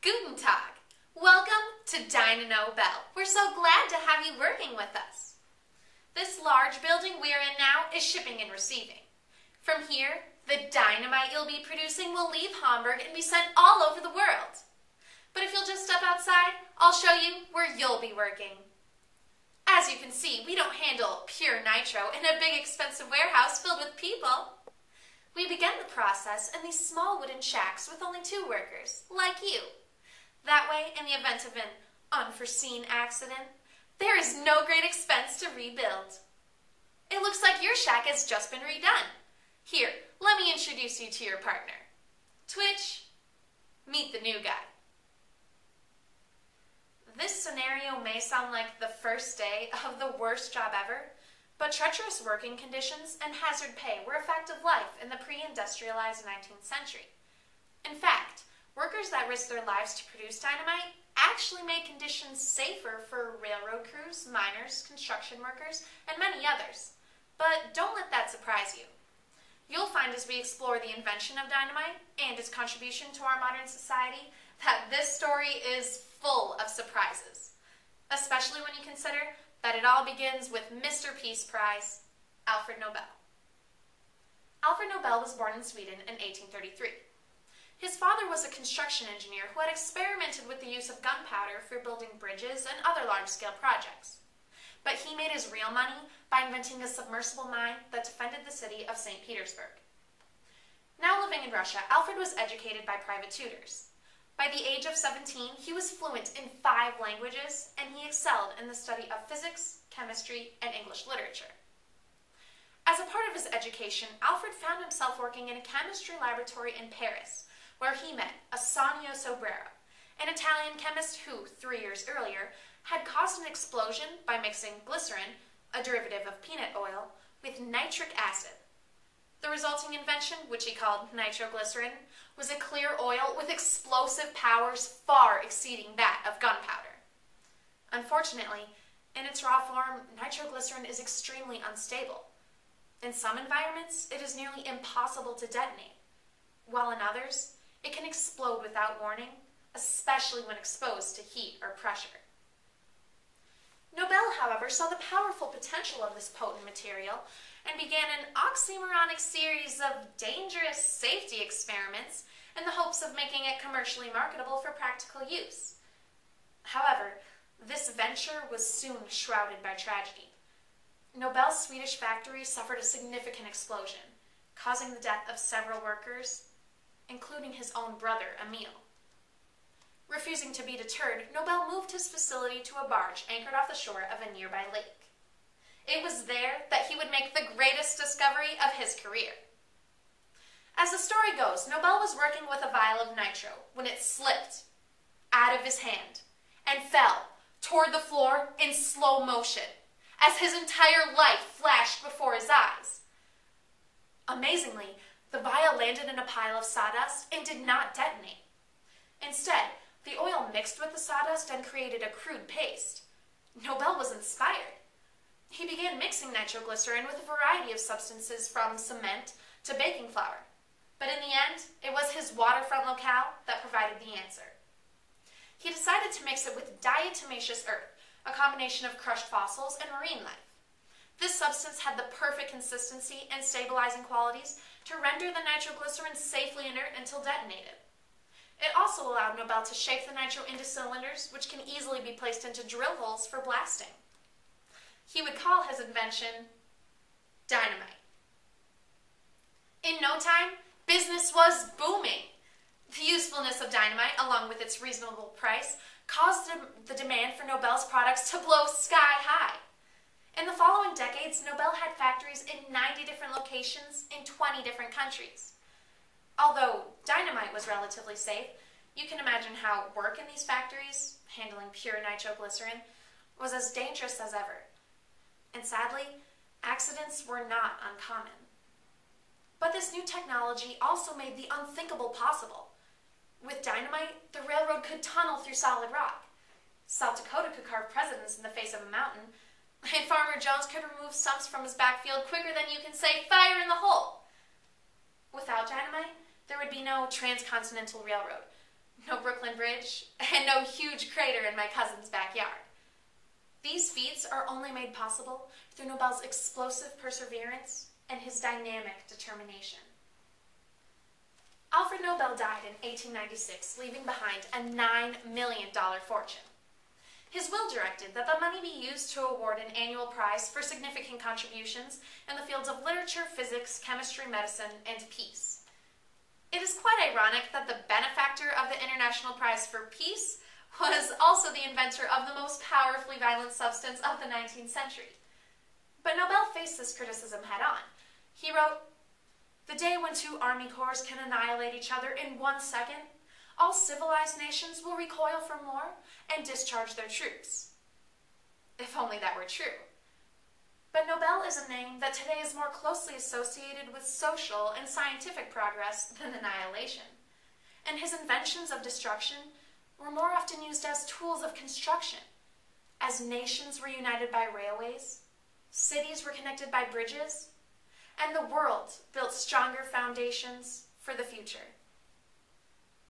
Guten Tag. Welcome to Nobel. We're so glad to have you working with us. This large building we are in now is shipping and receiving. From here, the dynamite you'll be producing will leave Hamburg and be sent all over the world. But if you'll just step outside, I'll show you where you'll be working. As you can see, we don't handle pure nitro in a big expensive warehouse filled with people. We begin the process in these small wooden shacks with only 2 workers, like you. That way, in the event of an unforeseen accident, there is no great expense to rebuild. It looks like your shack has just been redone. Here, let me introduce you to your partner. Twitch, meet the new guy. This scenario may sound like the first day of the worst job ever, but treacherous working conditions and hazard pay were a fact of life in the pre-industrialized 19th century. In fact, workers that risked their lives to produce dynamite actually made conditions safer for railroad crews, miners, construction workers, and many others. But don't let that surprise you. You'll find as we explore the invention of dynamite and its contribution to our modern society that this story is full of surprises, especially when you consider that it all begins with Mr. Peace Prize, Alfred Nobel. Alfred Nobel was born in Sweden in 1833. His father was a construction engineer who had experimented with the use of gunpowder for building bridges and other large-scale projects. But he made his real money by inventing a submersible mine that defended the city of St. Petersburg. Now living in Russia, Alfred was educated by private tutors. By the age of 17, he was fluent in 5 languages, and he excelled in the study of physics, chemistry, and English literature. As a part of his education, Alfred found himself working in a chemistry laboratory in Paris, where he met Ascanio Sobrero, an Italian chemist who, 3 years earlier, had caused an explosion by mixing glycerin, a derivative of peanut oil, with nitric acid. The resulting invention, which he called nitroglycerin, was a clear oil with explosive powers far exceeding that of gunpowder. Unfortunately, in its raw form, nitroglycerin is extremely unstable. In some environments, it is nearly impossible to detonate, while in others, it can explode without warning, especially when exposed to heat or pressure. Nobel, however, saw the powerful potential of this potent material and began an oxymoronic series of dangerous safety experiments in the hopes of making it commercially marketable for practical use. However, this venture was soon shrouded by tragedy. Nobel's Swedish factory suffered a significant explosion, causing the death of several workers, including his own brother, Emil. Refusing to be deterred, Nobel moved his facility to a barge anchored off the shore of a nearby lake. It was there that he would make the greatest discovery of his career. As the story goes, Nobel was working with a vial of nitro when it slipped out of his hand and fell toward the floor in slow motion as his entire life flashed before his eyes. Amazingly, the vial landed in a pile of sawdust and did not detonate. Instead, the oil mixed with the sawdust and created a crude paste. Nobel was inspired. He began mixing nitroglycerin with a variety of substances from cement to baking flour. But in the end, it was his waterfront locale that provided the answer. He decided to mix it with diatomaceous earth, a combination of crushed fossils and marine life. This substance had the perfect consistency and stabilizing qualities to render the nitroglycerin safely inert until detonated. It also allowed Nobel to shape the nitro into cylinders, which can easily be placed into drill holes for blasting. He would call his invention dynamite. In no time, business was booming. The usefulness of dynamite, along with its reasonable price, caused the demand for Nobel's products to blow sky high. In the following decades, Nobel had factories in 90 different locations in 20 different countries. Although dynamite was relatively safe, you can imagine how work in these factories, handling pure nitroglycerin, was as dangerous as ever. And sadly, accidents were not uncommon. But this new technology also made the unthinkable possible. With dynamite, the railroad could tunnel through solid rock. South Dakota could carve presidents in the face of a mountain, and Farmer Jones could remove stumps from his backfield quicker than you can say, "Fire in the hole." Without dynamite, there would be no transcontinental railroad, no Brooklyn Bridge, and no huge crater in my cousin's backyard. These feats are only made possible through Nobel's explosive perseverance and his dynamic determination. Alfred Nobel died in 1896, leaving behind a $9 million fortune. His will directed that the money be used to award an annual prize for significant contributions in the fields of literature, physics, chemistry, medicine, and peace. It is quite ironic that the benefactor of the International Prize for Peace was also the inventor of the most powerfully violent substance of the 19th century. But Nobel faced this criticism head-on. He wrote, "The day when two army corps can annihilate each other in 1 second, all civilized nations will recoil from war and discharge their troops." If only that were true. But Nobel is a name that today is more closely associated with social and scientific progress than annihilation. And his inventions of destruction were more often used as tools of construction, as nations were united by railways, cities were connected by bridges, and the world built stronger foundations for the future.